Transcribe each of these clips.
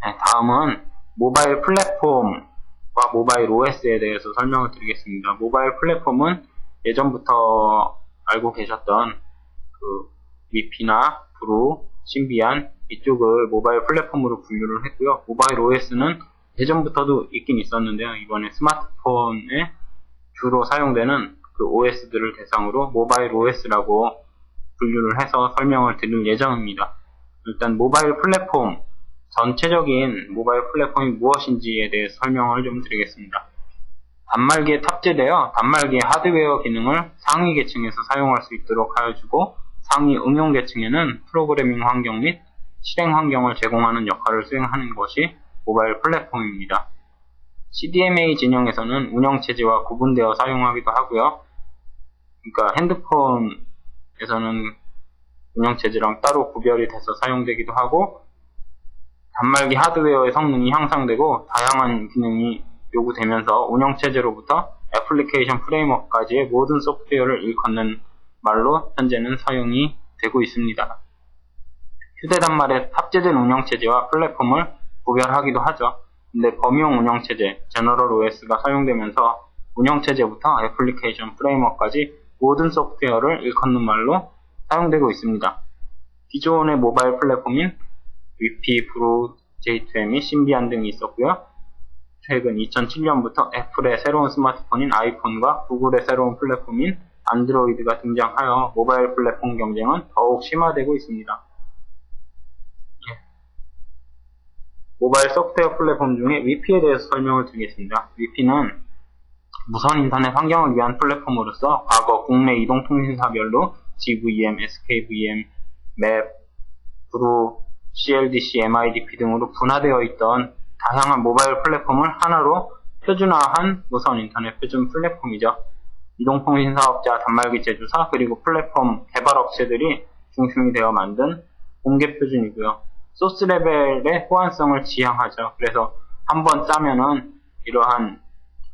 네, 다음은 모바일 플랫폼과 모바일 OS에 대해서 설명을 드리겠습니다. 모바일 플랫폼은 예전부터 알고 계셨던 그 위피나 브루, 신비안 이쪽을 모바일 플랫폼으로 분류를 했고요. 모바일 OS는 예전부터도 있긴 있었는데요. 이번에 스마트폰에 주로 사용되는 그 OS들을 대상으로 모바일 OS라고 분류를 해서 설명을 드릴 예정입니다. 일단 모바일 플랫폼, 전체적인 모바일 플랫폼이 무엇인지에 대해서 설명을 좀 드리겠습니다. 단말기에 탑재되어 단말기의 하드웨어 기능을 상위 계층에서 사용할 수 있도록 하여주고, 상위 응용 계층에는 프로그래밍 환경 및 실행 환경을 제공하는 역할을 수행하는 것이 모바일 플랫폼입니다. CDMA 진영에서는 운영체제와 구분되어 사용하기도 하고요. 그러니까 핸드폰에서는 운영체제랑 따로 구별이 돼서 사용되기도 하고, 단말기 하드웨어의 성능이 향상되고 다양한 기능이 요구되면서 운영체제로부터 애플리케이션 프레임워크까지의 모든 소프트웨어를 일컫는 말로 현재는 사용이 되고 있습니다. 휴대단말에 탑재된 운영체제와 플랫폼을 구별하기도 하죠. 근데 범용 운영체제, 제너럴 OS가 사용되면서 운영체제부터 애플리케이션 프레임워크까지 모든 소프트웨어를 일컫는 말로 사용되고 있습니다. 기존의 모바일 플랫폼인 위피, 브루, J2M이 신비안 등이 있었고요. 최근 2007년부터 애플의 새로운 스마트폰인 아이폰과 구글의 새로운 플랫폼인 안드로이드가 등장하여 모바일 플랫폼 경쟁은 더욱 심화되고 있습니다. 모바일 소프트웨어 플랫폼 중에 위피에 대해서 설명을 드리겠습니다. 위피는 무선 인터넷 환경을 위한 플랫폼으로서 과거 국내 이동통신사별로 GVM, SKVM, 맵, 브루, CLDC, MIDP 등으로 분화되어 있던 다양한 모바일 플랫폼을 하나로 표준화한 무선 인터넷 표준 플랫폼이죠. 이동통신 사업자, 단말기 제조사, 그리고 플랫폼 개발 업체들이 중심이 되어 만든 공개 표준이고요. 소스 레벨의 호환성을 지향하죠. 그래서 한번 짜면은 이러한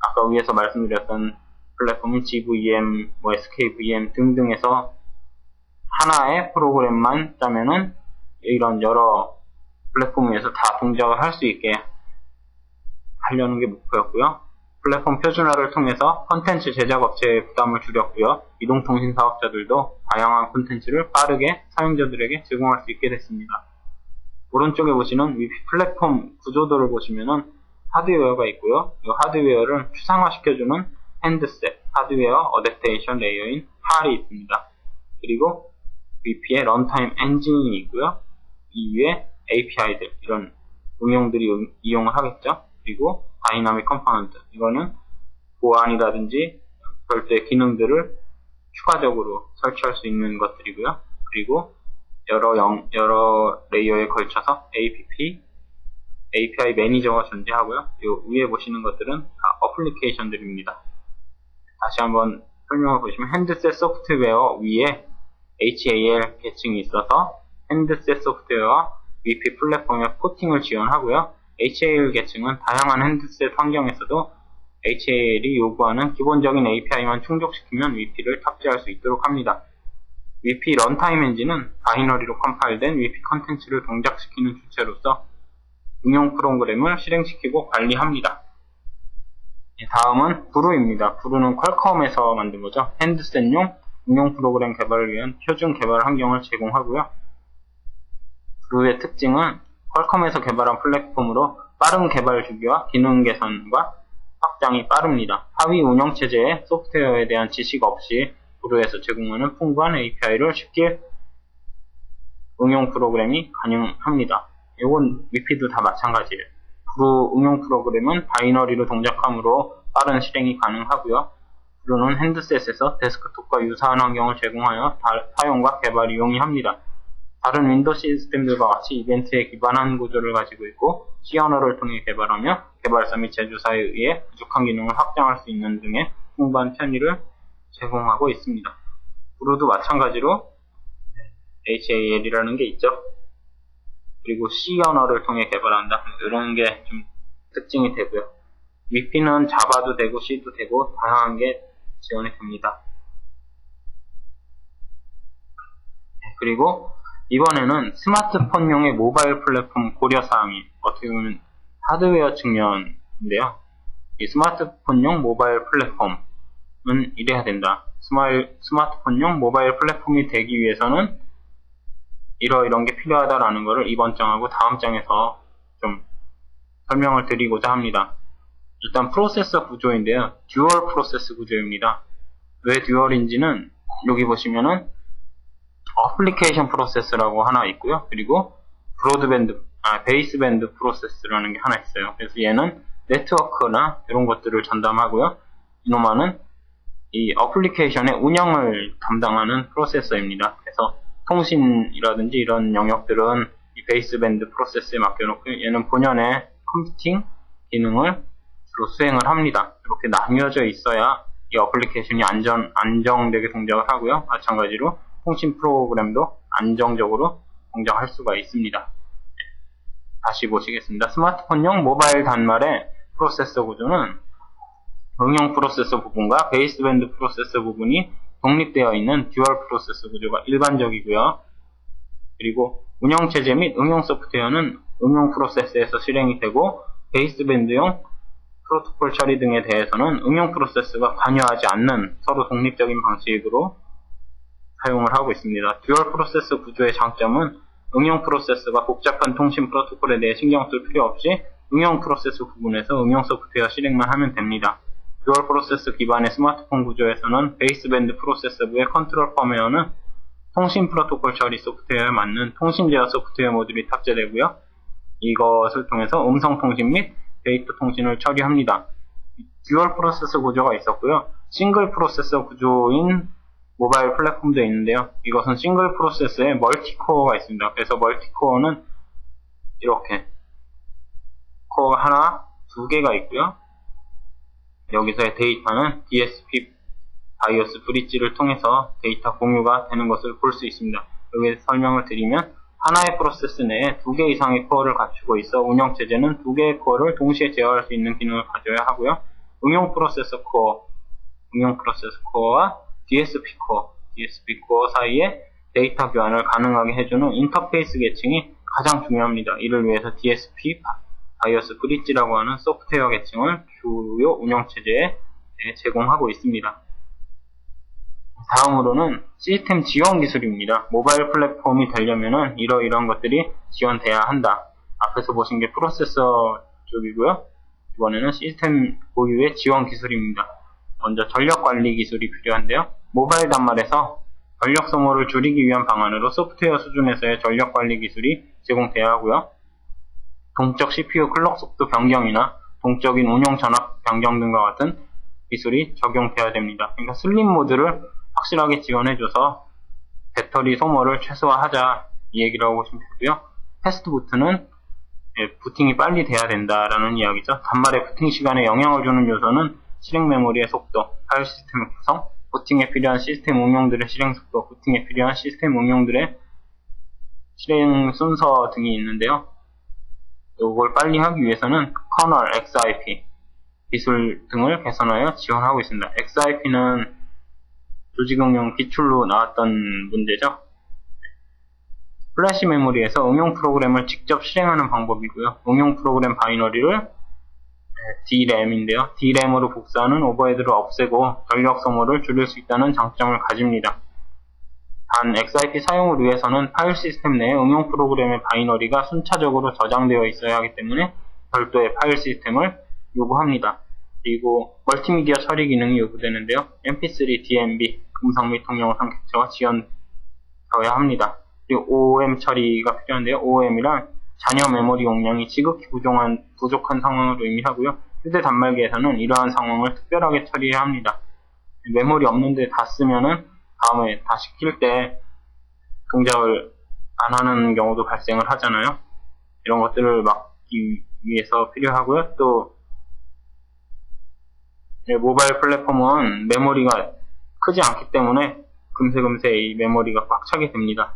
아까 위에서 말씀드렸던 플랫폼이 GVM, SKVM 등등에서 하나의 프로그램만 짜면은 이런 여러 플랫폼에서 다 동작을 할 수 있게 하려는 게 목표였고요. 플랫폼 표준화를 통해서 콘텐츠 제작 업체의 부담을 줄였고요. 이동통신 사업자들도 다양한 콘텐츠를 빠르게 사용자들에게 제공할 수 있게 됐습니다. 오른쪽에 보시는 위피 플랫폼 구조도를 보시면은 하드웨어가 있고요. 이 하드웨어를 추상화시켜주는 핸드셋, 하드웨어 어댑테이션 레이어인 PAL이 있습니다. 그리고 위피의 런타임 엔진이 있고요. 이 위에 API들, 이런 응용들이 이용을 하겠죠. 그리고 다이나믹 컴포넌트, 이거는 보안이라든지 별도의 기능들을 추가적으로 설치할 수 있는 것들이고요. 그리고 여러 레이어에 걸쳐서 API 매니저가 존재하고요. 이 위에 보시는 것들은 다 어플리케이션들입니다. 다시 한번 설명을 보시면 핸드셋 소프트웨어 위에 HAL 계층이 있어서 핸드셋 소프트웨어와 위피 플랫폼의 포팅을 지원하고요. HAL 계층은 다양한 핸드셋 환경에서도 HAL이 요구하는 기본적인 API만 충족시키면 위피를 탑재할 수 있도록 합니다. 위피 런타임 엔진은 바이너리로 컴파일된 위피 컨텐츠를 동작시키는 주체로서 응용 프로그램을 실행시키고 관리합니다. 다음은 브루입니다. 브루는 퀄컴에서 만든 거죠. 핸드셋용 응용 프로그램 개발을 위한 표준 개발 환경을 제공하고요. 브루의 특징은 퀄컴에서 개발한 플랫폼으로 빠른 개발 주기와 기능 개선과 확장이 빠릅니다. 하위 운영체제의 소프트웨어에 대한 지식 없이 브루에서 제공하는 풍부한 API를 쉽게 응용 프로그램이 가능합니다. 이건 위피도 다 마찬가지예요. 브루 응용 프로그램은 바이너리로 동작하므로 빠른 실행이 가능하고요. 브루는 핸드셋에서 데스크톱과 유사한 환경을 제공하여 사용과 개발이 용이합니다. 다른 윈도우 시스템들과 같이 이벤트에 기반한 구조를 가지고 있고, C 언어를 통해 개발하며 개발사 및 제조사에 의해 부족한 기능을 확장할 수 있는 등의 풍부한 편의를 제공하고 있습니다. 브루도 마찬가지로 HAL이라는 게 있죠. 그리고 C 언어를 통해 개발한다. 이런 게 좀 특징이 되고요. 위피는 자바도 되고 C도 되고 다양한 게 지원이 됩니다. 그리고 이번에는 스마트폰용의 모바일 플랫폼 고려사항이 어떻게 어떻게 보면 하드웨어 측면인데요. 이 스마트폰용 모바일 플랫폼은 이래야 된다. 스마트폰용 모바일 플랫폼이 되기 위해서는 이런 게 필요하다라는 것을 이번 장하고 다음 장에서 좀 설명을 드리고자 합니다. 일단 프로세서 구조인데요. 듀얼 프로세스 구조입니다. 왜 듀얼인지는 여기 보시면은 어플리케이션 프로세스라고 하나 있고요. 그리고 베이스밴드 프로세스라는 게 하나 있어요. 그래서 얘는 네트워크나 이런 것들을 전담하고요. 이놈아는 이 어플리케이션의 운영을 담당하는 프로세서입니다. 그래서 통신이라든지 이런 영역들은 이 베이스밴드 프로세스에 맡겨놓고 얘는 본연의 컴퓨팅 기능을 주로 수행을 합니다. 이렇게 나뉘어져 있어야 이 어플리케이션이 안정되게 동작을 하고요. 마찬가지로 통신 프로그램도 안정적으로 동작할 수가 있습니다. 다시 보시겠습니다. 스마트폰용 모바일 단말의 프로세서 구조는 응용 프로세서 부분과 베이스밴드 프로세서 부분이 독립되어 있는 듀얼 프로세서 구조가 일반적이고요. 그리고 운영체제 및 응용 소프트웨어는 응용 프로세스에서 실행이 되고 베이스밴드용 프로토콜 처리 등에 대해서는 응용 프로세스가 관여하지 않는 서로 독립적인 방식으로 사용을 하고 있습니다. 듀얼 프로세서 구조의 장점은 응용 프로세스가 복잡한 통신 프로토콜에 대해 신경 쓸 필요 없이 응용 프로세스 부분에서 응용 소프트웨어 실행만 하면 됩니다. 듀얼 프로세스 기반의 스마트폰 구조에서는 베이스밴드 프로세서부의 컨트롤 펌웨어는 통신 프로토콜 처리 소프트웨어에 맞는 통신 제어 소프트웨어 모듈이 탑재되고요. 이것을 통해서 음성 통신 및 데이터 통신을 처리합니다. 듀얼 프로세서 구조가 있었고요. 싱글 프로세서 구조인 모바일 플랫폼도 있는데요. 이것은 싱글 프로세서에 멀티코어가 있습니다. 그래서 멀티코어는 이렇게 코어가 하나, 두 개가 있고요. 여기서의 데이터는 DSP 바이오스 브릿지를 통해서 데이터 공유가 되는 것을 볼 수 있습니다. 여기서 설명을 드리면 하나의 프로세스 내에 두 개 이상의 코어를 갖추고 있어 운영체제는 두 개의 코어를 동시에 제어할 수 있는 기능을 가져야 하고요. 응용 프로세서 코어와 DSP 코어 사이에 데이터 교환을 가능하게 해주는 인터페이스 계층이 가장 중요합니다. 이를 위해서 DSP 바이오스 브릿지라고 하는 소프트웨어 계층을 주요 운영체제에 제공하고 있습니다. 다음으로는 시스템 지원 기술입니다. 모바일 플랫폼이 되려면 이러이러한 것들이 지원돼야 한다. 앞에서 보신 게 프로세서 쪽이고요. 이번에는 시스템 고유의 지원 기술입니다. 먼저 전력 관리 기술이 필요한데요. 모바일 단말에서 전력 소모를 줄이기 위한 방안으로 소프트웨어 수준에서의 전력 관리 기술이 제공돼야 하고요. 동적 CPU 클럭 속도 변경이나 동적인 운용 전압 변경 등과 같은 기술이 적용돼야 됩니다. 그러니까 슬립 모드를 확실하게 지원해줘서 배터리 소모를 최소화하자 이 얘기를 하고 보시면 되고요. 패스트 부트는 부팅이 빨리 돼야 된다라는 이야기죠. 단말의 부팅 시간에 영향을 주는 요소는 실행 메모리의 속도, 파일 시스템의 구성, 부팅에 필요한 시스템 응용들의 실행 속도, 부팅에 필요한 시스템 응용들의 실행 순서 등이 있는데요. 이걸 빨리 하기 위해서는 커널, XIP 기술 등을 개선하여 지원하고 있습니다. XIP는 조직응용 기출로 나왔던 문제죠. 플래시 메모리에서 응용 프로그램을 직접 실행하는 방법이고요. 응용 프로그램 바이너리를 DRAM인데요. DRAM으로 복사하는 오버헤드를 없애고 전력 소모를 줄일 수 있다는 장점을 가집니다. 단 XIP 사용을 위해서는 파일 시스템 내에 응용 프로그램의 바이너리가 순차적으로 저장되어 있어야 하기 때문에 별도의 파일 시스템을 요구합니다. 그리고 멀티미디어 처리 기능이 요구되는데요. MP3, DMB, 음성 및 동영상 캡처가 지원되어야 합니다. 그리고 OOM 처리가 필요한데요. OOM이란 잔여 메모리 용량이 지극히 부족한 상황을 의미하고요. 휴대 단말기에서는 이러한 상황을 특별하게 처리해야 합니다. 메모리 없는데 다 쓰면은 다음에 다시 킬 때 동작을 안 하는 경우도 발생을 하잖아요. 이런 것들을 막기 위해서 필요하고요. 또 모바일 플랫폼은 메모리가 크지 않기 때문에 금세 이 메모리가 꽉 차게 됩니다.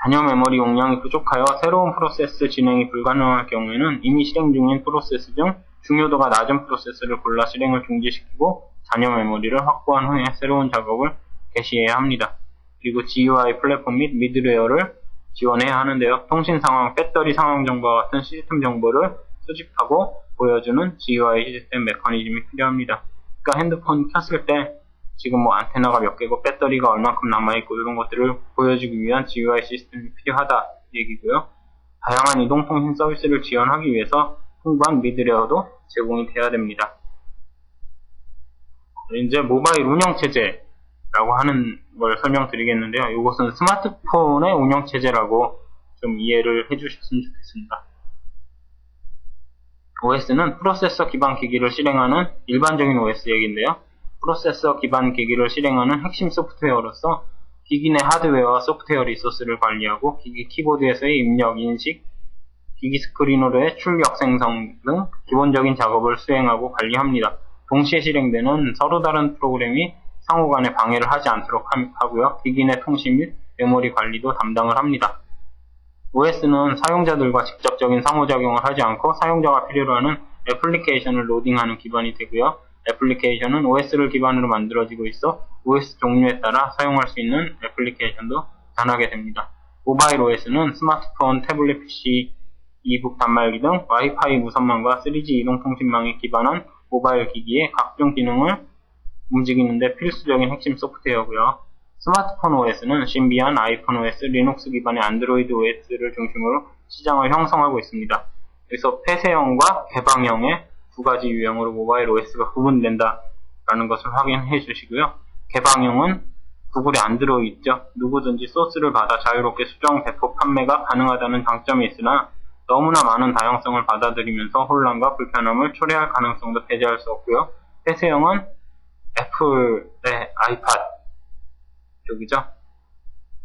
잔여 메모리 용량이 부족하여 새로운 프로세스 진행이 불가능할 경우에는 이미 실행 중인 프로세스 중 중요도가 낮은 프로세스를 골라 실행을 중지시키고 잔여 메모리를 확보한 후에 새로운 작업을 개시해야 합니다. 그리고 GUI 플랫폼 및 미들웨어를 지원해야 하는데요. 통신 상황, 배터리 상황 정보와 같은 시스템 정보를 수집하고 보여주는 GUI 시스템 메커니즘이 필요합니다. 그러니까 핸드폰 켰을 때 지금 뭐 안테나가 몇 개고 배터리가 얼만큼 남아있고 이런 것들을 보여주기 위한 GUI 시스템이 필요하다 얘기고요. 다양한 이동통신 서비스를 지원하기 위해서 풍부한 미드웨어도 제공이 돼야 됩니다. 이제 모바일 운영체제라고 하는 걸 설명드리겠는데요. 이것은 스마트폰의 운영체제라고 좀 이해를 해주셨으면 좋겠습니다. OS는 프로세서 기반 기기를 실행하는 일반적인 OS 얘기인데요. 프로세서 기반 기기를 실행하는 핵심 소프트웨어로서 기기 내 하드웨어와 소프트웨어 리소스를 관리하고 기기 키보드에서의 입력, 인식, 기기 스크린으로의 출력, 생성 등 기본적인 작업을 수행하고 관리합니다. 동시에 실행되는 서로 다른 프로그램이 상호 간에 방해를 하지 않도록 하고요. 기기 내 통신 및 메모리 관리도 담당을 합니다. OS는 사용자들과 직접적인 상호작용을 하지 않고 사용자가 필요로 하는 애플리케이션을 로딩하는 기반이 되고요. 애플리케이션은 OS를 기반으로 만들어지고 있어 OS 종류에 따라 사용할 수 있는 애플리케이션도 다양하게 됩니다. 모바일 OS는 스마트폰, 태블릿 PC, 이북 단말기 등 와이파이 무선망과 3G 이동통신망에 기반한 모바일 기기의 각종 기능을 움직이는데 필수적인 핵심 소프트웨어고요. 스마트폰 OS는 신비한 아이폰 OS, 리눅스 기반의 안드로이드 OS를 중심으로 시장을 형성하고 있습니다. 그래서 폐쇄형과 개방형의 두 가지 유형으로 모바일 OS가 구분된다라는 것을 확인해 주시고요. 개방형은 구글의 안드로이드 있죠. 누구든지 소스를 받아 자유롭게 수정, 배포, 판매가 가능하다는 장점이 있으나 너무나 많은 다양성을 받아들이면서 혼란과 불편함을 초래할 가능성도 배제할 수 없고요. 폐쇄형은 애플의 아이팟 쪽이죠.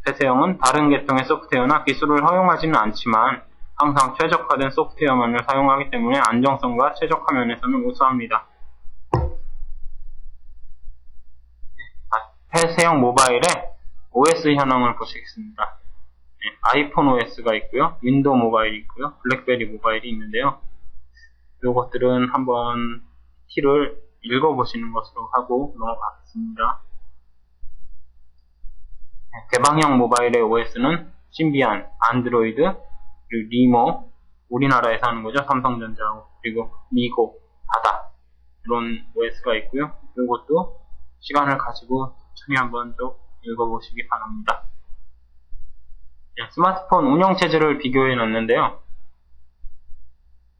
폐쇄형은 다른 계통의 소프트웨어나 기술을 허용하지는 않지만 항상 최적화된 소프트웨어만을 사용하기 때문에 안정성과 최적화 면에서는 우수합니다. 폐쇄형 모바일의 OS 현황을 보시겠습니다. 아이폰 OS가 있고요. 윈도우 모바일이 있고요. 블랙베리 모바일이 있는데요. 이것들은 한번 키를 읽어보시는 것으로 하고 넘어가겠습니다. 개방형 모바일의 OS는 신비한, 안드로이드, 그리고 리모, 우리나라에서 하는 거죠. 삼성전자하고, 그리고 미고, 바다 이런 OS가 있고요. 이것도 시간을 가지고 천천히 한번 좀 읽어보시기 바랍니다. 스마트폰 운영체제를 비교해 놨는데요.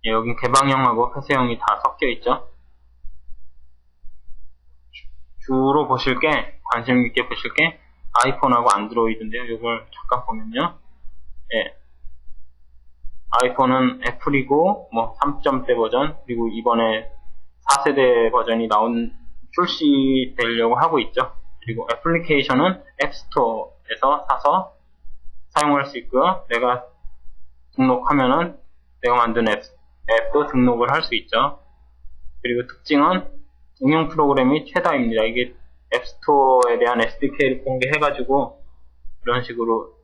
여기 개방형하고 폐쇄형이 다 섞여 있죠. 주로 보실 게, 관심 있게 보실 게 아이폰하고 안드로이드인데요. 이걸 잠깐 보면요. 아이폰은 애플이고, 3점대 버전, 그리고 이번에 4세대 버전이 출시되려고 하고 있죠. 그리고 애플리케이션은 앱스토어에서 사서 사용할 수 있고요. 내가 등록하면은 내가 만든 앱도 등록을 할 수 있죠. 그리고 특징은 응용 프로그램이 최다입니다. 이게 앱스토어에 대한 SDK를 공개해가지고 이런 식으로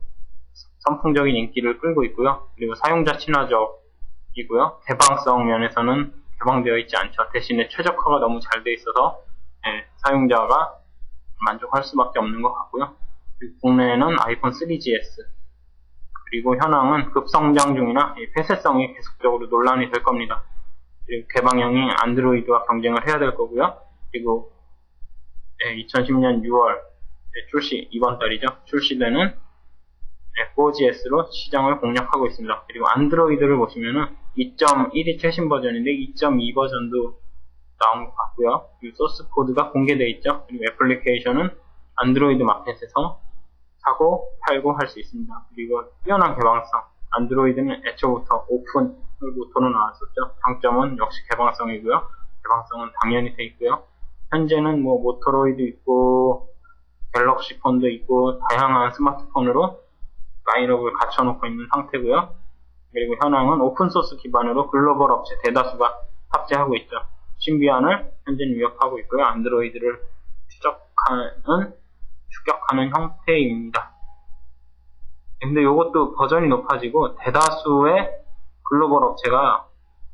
선풍적인 인기를 끌고 있고요. 그리고 사용자 친화적이고요. 개방성 면에서는 개방되어 있지 않죠. 대신에 최적화가 너무 잘 되어 있어서 사용자가 만족할 수밖에 없는 것 같고요. 그리고 국내에는 아이폰 3GS 그리고 현황은 급성장 중이나 폐쇄성이 계속적으로 논란이 될 겁니다. 그리고 개방형이 안드로이드와 경쟁을 해야 될 거고요. 그리고 2010년 6월 출시, 이번 달이죠. 출시되는 4GS로 시장을 공략하고 있습니다. 그리고 안드로이드를 보시면은 2.1이 최신 버전인데 2.2 버전도 나온 것 같고요. 그리고 소스 코드가 공개되어 있죠. 그리고 애플리케이션은 안드로이드 마켓에서 사고 팔고 할 수 있습니다. 그리고 뛰어난 개방성, 안드로이드는 애초부터 오픈을 모토로 나왔었죠. 장점은 역시 개방성이고요. 개방성은 당연히 돼 있고요. 현재는 모토로이드 있고 갤럭시 폰도 있고 다양한 스마트폰으로 라인업을 갖춰놓고 있는 상태고요. 그리고 현황은 오픈소스 기반으로 글로벌 업체 대다수가 탑재하고 있죠. 신비안을 현재는 위협하고 있고요. 안드로이드를 추격하는 형태입니다. 근데 이것도 버전이 높아지고 대다수의 글로벌 업체가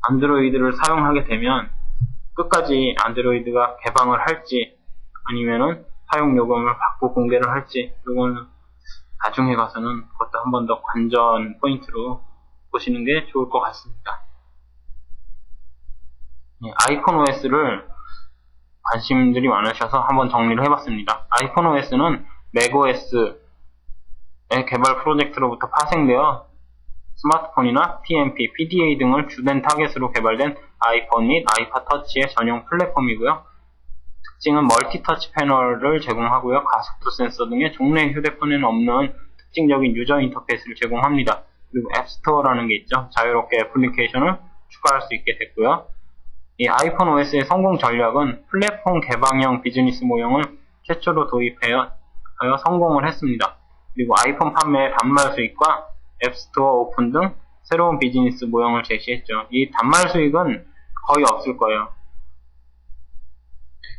안드로이드를 사용하게 되면 끝까지 안드로이드가 개방을 할지 아니면은 사용 요금을 받고 공개를 할지 이거는 나중에 가서는 그것도 한 번 더 관전 포인트로 보시는 게 좋을 것 같습니다. 아이폰 OS를 관심들이 많으셔서 한번 정리를 해봤습니다. 아이폰 OS는 맥OS의 개발 프로젝트로부터 파생되어 스마트폰이나 PMP, PDA 등을 주된 타겟으로 개발된 아이폰 및 아이팟 터치의 전용 플랫폼이고요. 특징은 멀티터치 패널을 제공하고요. 가속도 센서 등의 종래 휴대폰에는 없는 특징적인 유저 인터페이스를 제공합니다. 그리고 앱스토어라는 게 있죠. 자유롭게 애플리케이션을 추가할 수 있게 됐고요. 이 아이폰 OS의 성공 전략은 플랫폼 개방형 비즈니스 모형을 최초로 도입하여 성공을 했습니다. 그리고 아이폰 판매의 단말 수익과 앱스토어 오픈 등 새로운 비즈니스 모형을 제시했죠. 이 단말 수익은 거의 없을 거예요.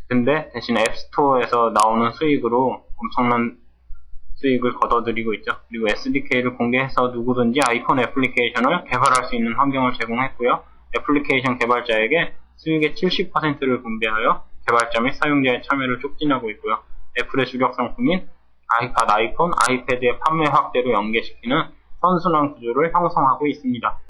근데 대신 앱스토어에서 나오는 수익으로 엄청난 수익을 거둬들이고 있죠. 그리고 SDK를 공개해서 누구든지 아이폰 애플리케이션을 개발할 수 있는 환경을 제공했고요. 애플리케이션 개발자에게 수익의 70%를 분배하여 개발자 및 사용자의 참여를 촉진하고 있고요. 애플의 주력 상품인 아이팟, 아이폰, 아이패드의 판매 확대로 연계시키는 선순환 구조를 형성하고 있습니다.